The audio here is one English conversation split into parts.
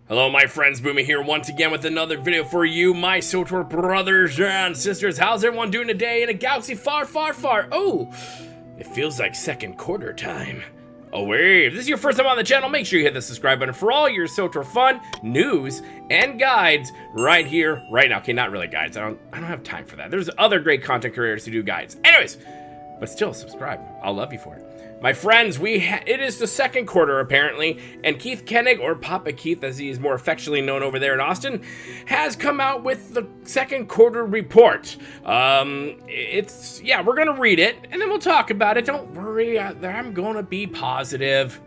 Hello my friends, Boomy here once again with another video for you, my Swtor brothers and sisters. How's everyone doing today in a galaxy far, far, far? Oh, it feels like second quarter time. Oh wait, if this is your first time on the channel, make sure you hit the subscribe button for all your Swtor fun, news, and guides right here, right now. Okay, not really guides, I don't have time for that. There's other great content creators who do guides. Anyways, but still subscribe, I'll love you for it. My friends, it is the second quarter apparently, and Keith Koenig, or Papa Keith as he is more affectionately known over there in Austin, has come out with the second quarter report. We're gonna read it, and then we'll talk about it. Don't worry, I'm gonna be positive.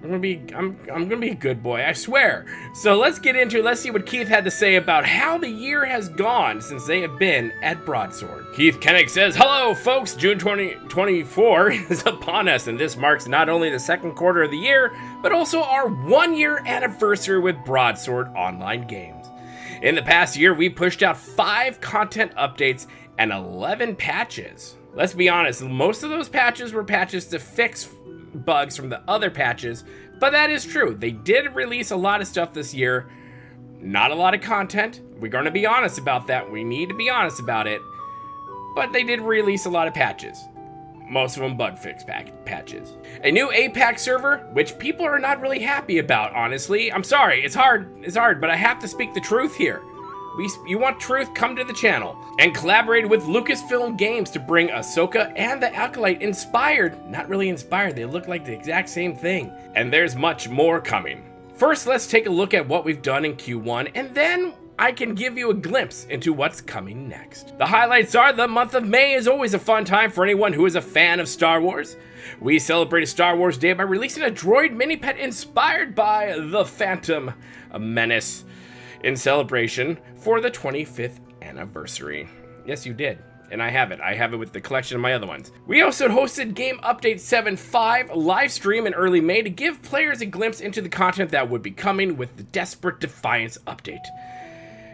I'm gonna be a good boy, I swear. So let's see what Keith had to say about how the year has gone since they have been at Broadsword. Keith Koenig says, "Hello folks, June 2024 is upon us, and this marks not only the second quarter of the year, but also our 1-year anniversary with Broadsword online games. In the past year, we pushed out 5 content updates and 11 patches. Let's be honest, most of those patches were patches to fix bugs from the other patches, but that is true. They did release a lot of stuff this year. Not a lot of content. We're going to be honest about that. We need to be honest about it. But they did release a lot of patches. Most of them bug fix patches. A new APAC server, which people are not really happy about, honestly. I'm sorry, it's hard, but I have to speak the truth here. You want truth, come to the channel. And collaborated with Lucasfilm Games to bring Ahsoka and the Acolyte not really inspired, they look like the exact same thing. And there's much more coming. First, let's take a look at what we've done in Q1, and then I can give you a glimpse into what's coming next. The highlights are the month of May is always a fun time for anyone who is a fan of Star Wars. We celebrated Star Wars Day by releasing a droid mini-pet inspired by the Phantom Menace in celebration for the 25th anniversary. Yes, you did. And I have it. I have it with the collection of my other ones. We also hosted Game Update 7.5 live stream in early May to give players a glimpse into the content that would be coming with the Desperate Defiance update.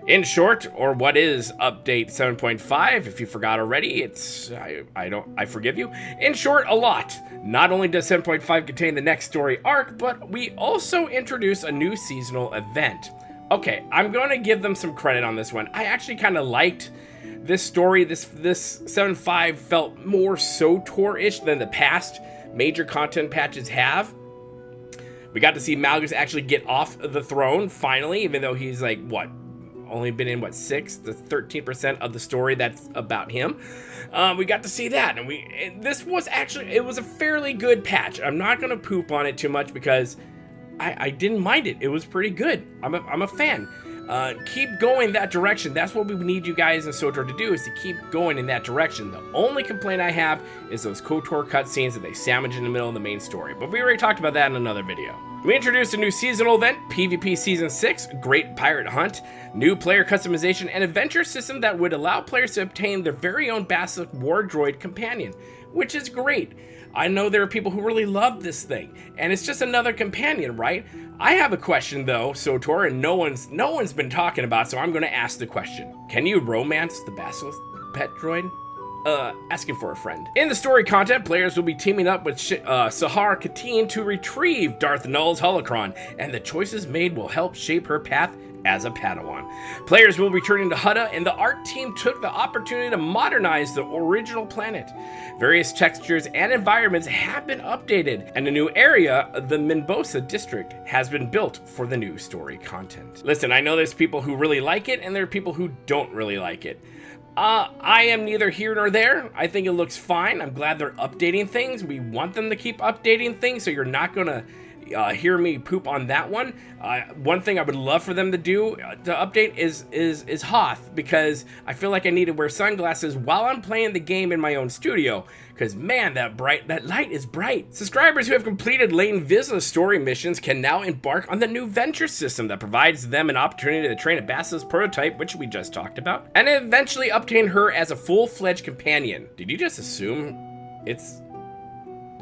In short, or what is Update 7.5, if you forgot already, I forgive you. In short, a lot. Not only does 7.5 contain the next story arc, but we also introduce a new seasonal event. Okay, I'm going to give them some credit on this one. I actually kind of liked this story. This 7.5 felt more Swtor-ish than the past major content patches have. We got to see Malgus actually get off the throne, finally, even though he's like, only been in, 6 to 13% of the story that's about him. We got to see that, and this was actually, it was a fairly good patch. I'm not going to poop on it too much because I didn't mind it. It was pretty good. I'm a fan. Keep going that direction. That's what we need you guys in Swtor to do, is to keep going in that direction. The only complaint I have is those KOTOR cutscenes that they sandwich in the middle of the main story, but we already talked about that in another video. We introduced a new seasonal event, PvP Season 6, Great Pirate Hunt, new player customization, and adventure system that would allow players to obtain their very own Basilisk war droid companion, which is great. I know there are people who really love this thing, and it's just another companion, right? I have a question though, Swtor, and no one's been talking about, so I'm gonna ask the question. Can you romance the Basilisk pet droid? Asking for a friend. In the story content, players will be teaming up with Sahar Katine to retrieve Darth Null's holocron, and the choices made will help shape her path as a Padawan. Players will be returning to Hutta, and the art team took the opportunity to modernize the original planet. Various textures and environments have been updated, and a new area, the Minbosa district, has been built for the new story content. Listen, I know there's people who really like it, and there are people who don't really like it. I am neither here nor there. I think it looks fine. I'm glad they're updating things. We want them to keep updating things, so you're not gonna hear me poop on that one. One thing I would love for them to do to update is Hoth, because I feel like I need to wear sunglasses while I'm playing the game in my own studio, because man, that light is bright. Subscribers who have completed Lane Vizsla story missions can now embark on the new venture system that provides them an opportunity to train a Basilisk prototype, which we just talked about, and eventually obtain her as a full-fledged companion. Did you just assume it's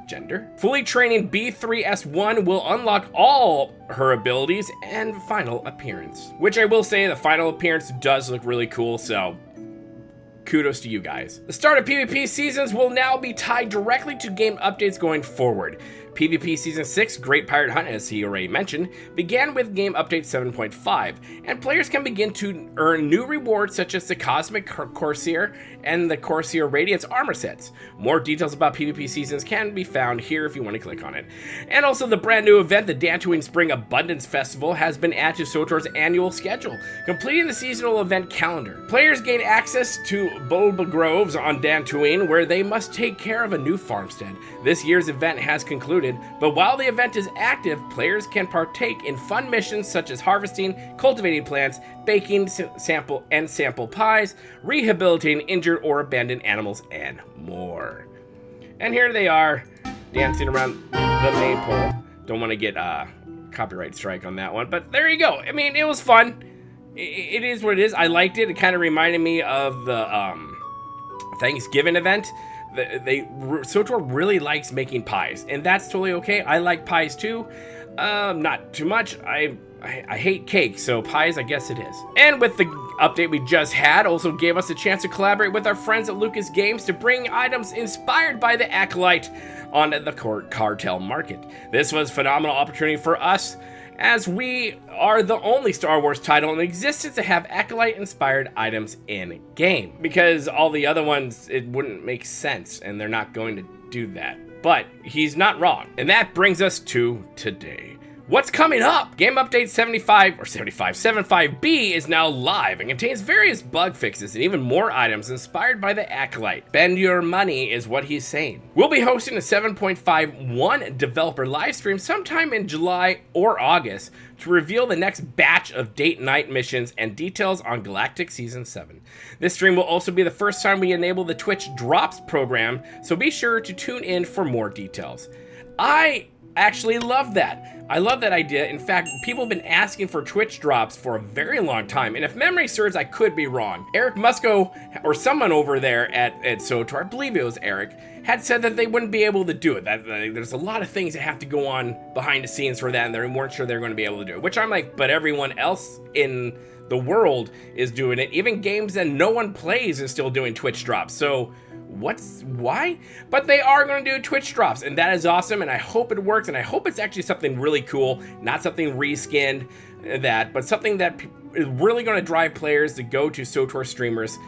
gender? Fully training B3S1 will unlock all her abilities and final appearance, which I will say the final appearance does look really cool, so kudos to you guys. The start of PvP seasons will now be tied directly to game updates going forward. PvP Season 6, Great Pirate Hunt, as he already mentioned, began with Game Update 7.5, and players can begin to earn new rewards such as the Cosmic Corsair and the Corsair Radiance armor sets. More details about PvP Seasons can be found here if you want to click on it. And also the brand new event, the Dantooine Spring Abundance Festival, has been added to Swtor's annual schedule, completing the seasonal event calendar. Players gain access to bulba groves on Dantooine, where they must take care of a new farmstead. This year's event has concluded, but while the event is active, players can partake in fun missions such as harvesting, cultivating plants, baking sample pies, rehabilitating injured or abandoned animals, and more. And here they are, dancing around the maypole. Don't want to get copyright strike on that one, but there you go. I mean, it was fun. It is what it is. I liked it. It kind of reminded me of the Thanksgiving event. Swtor really likes making pies, and that's totally okay. I like pies too. Not too much. I hate cake, so pies, I guess it is. And with the update we just had, also gave us a chance to collaborate with our friends at Lucas Games to bring items inspired by the Acolyte onto the cartel market. This was a phenomenal opportunity for us, as we are the only Star Wars title in existence to have Acolyte-inspired items in-game. Because all the other ones, it wouldn't make sense, and they're not going to do that. But he's not wrong. And that brings us to today. What's coming up? Game Update 75B is now live and contains various bug fixes and even more items inspired by the Acolyte. Bend your money is what he's saying. We'll be hosting a 7.51 developer livestream sometime in July or August to reveal the next batch of date night missions and details on Galactic Season 7. This stream will also be the first time we enable the Twitch Drops program, so be sure to tune in for more details. I actually love that. I love that idea. In fact, people have been asking for Twitch drops for a very long time, and if memory serves, I could be wrong. Eric Musco, or someone over there at Swtor, I believe it was Eric, had said that they wouldn't be able to do it. That there's a lot of things that have to go on behind the scenes for that, and they weren't sure they're going to be able to do it. Which I'm like, but everyone else in the world is doing it. Even games that no one plays is still doing Twitch drops. So why? But they are going to do Twitch drops, and that is awesome, and I hope it works, and I hope it's actually something really cool, not something reskinned, but something that is really going to drive players to go to Swtor streamers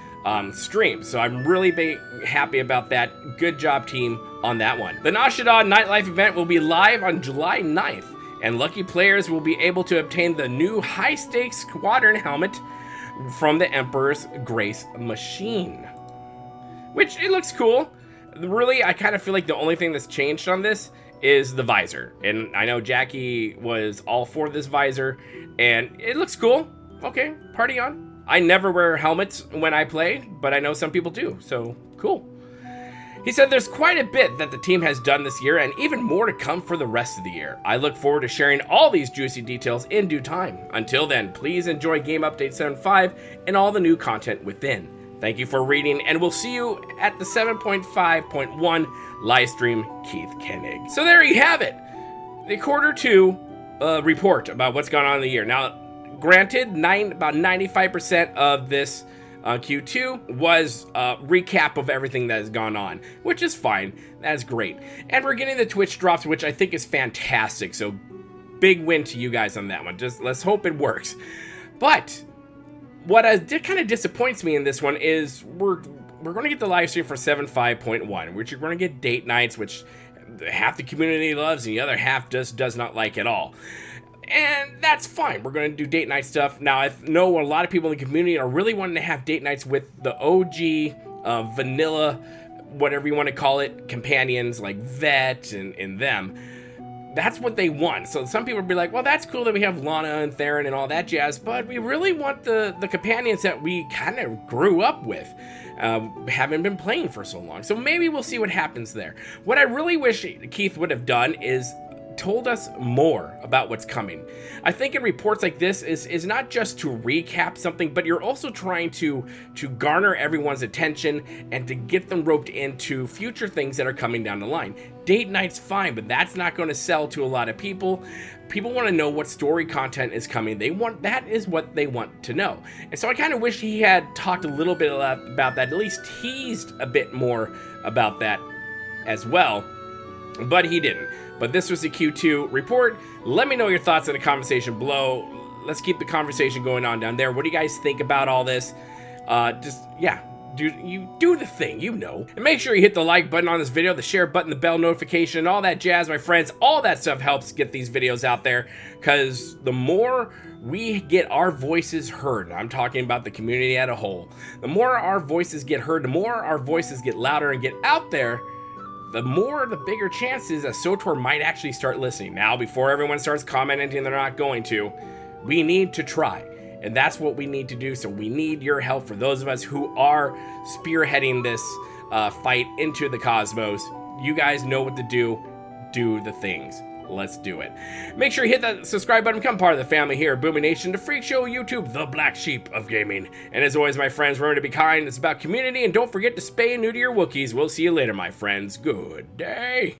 streams. So I'm really happy about that. Good job, team, on that one. The Nashada Nightlife event will be live on July 9th, and lucky players will be able to obtain the new high-stakes squadron helmet from the Emperor's Grace machine. Which, it looks cool. Really, I kind of feel like the only thing that's changed on this is the visor. And I know Jackie was all for this visor, and it looks cool. Okay, party on. I never wear helmets when I play, but I know some people do, so cool. He said there's quite a bit that the team has done this year, and even more to come for the rest of the year. I look forward to sharing all these juicy details in due time. Until then, please enjoy Game Update 7.5 and all the new content within. Thank you for reading, and we'll see you at the 7.5.1 live stream, Keith Koenig. So there you have it, the quarter 2 report about what's gone on in the year. Now, granted, about 95% of this Q2 was a recap of everything that has gone on, which is fine. That's great. And we're getting the Twitch drops, which I think is fantastic. So big win to you guys on that one. Just let's hope it works. But what kind of disappoints me in this one is we're going to get the live stream for 7.5.1, which you're going to get date nights, which half the community loves and the other half just does not like at all. And that's fine. We're going to do date night stuff. Now, I know a lot of people in the community are really wanting to have date nights with the OG, vanilla, whatever you want to call it, companions like Vet and them. That's what they want. So some people will be like, well, that's cool that we have Lana and Theron and all that jazz, but we really want the companions that we kind of grew up with, haven't been playing for so long. So maybe we'll see what happens there. What I really wish Keith would have done is told us more about what's coming. I think in reports like this is not just to recap something, but you're also trying to garner everyone's attention and to get them roped into future things that are coming down the line. Date night's fine, but that's not going to sell to a lot of people. People want to know what story content is coming. That is what they want to know. And so I kind of wish he had talked a little bit about that, at least teased a bit more about that as well. but he didn't. But this was the Q2 report. Let me know your thoughts in the conversation below. Let's keep the conversation going on down there. What do you guys think about all this? Do the thing, you know. And make sure you hit the like button on this video, the share button, the bell notification, all that jazz, my friends. All that stuff helps get these videos out there, because the more we get our voices heard, I'm talking about the community as a whole, the more our voices get heard, the more our voices get louder and get out there, the bigger chances that Swtor might actually start listening. Now, before everyone starts commenting and they're not going to, we need to try. And that's what we need to do. So we need your help, for those of us who are spearheading this fight into the cosmos. You guys know what to do. Do the things. Let's do it. Make sure you hit that subscribe button. Become part of the family here at Boomynation, the freak show YouTube, the black sheep of gaming. And as always, my friends, remember to be kind. It's about community. And don't forget to spay and neuter your Wookiees. We'll see you later, my friends. Good day.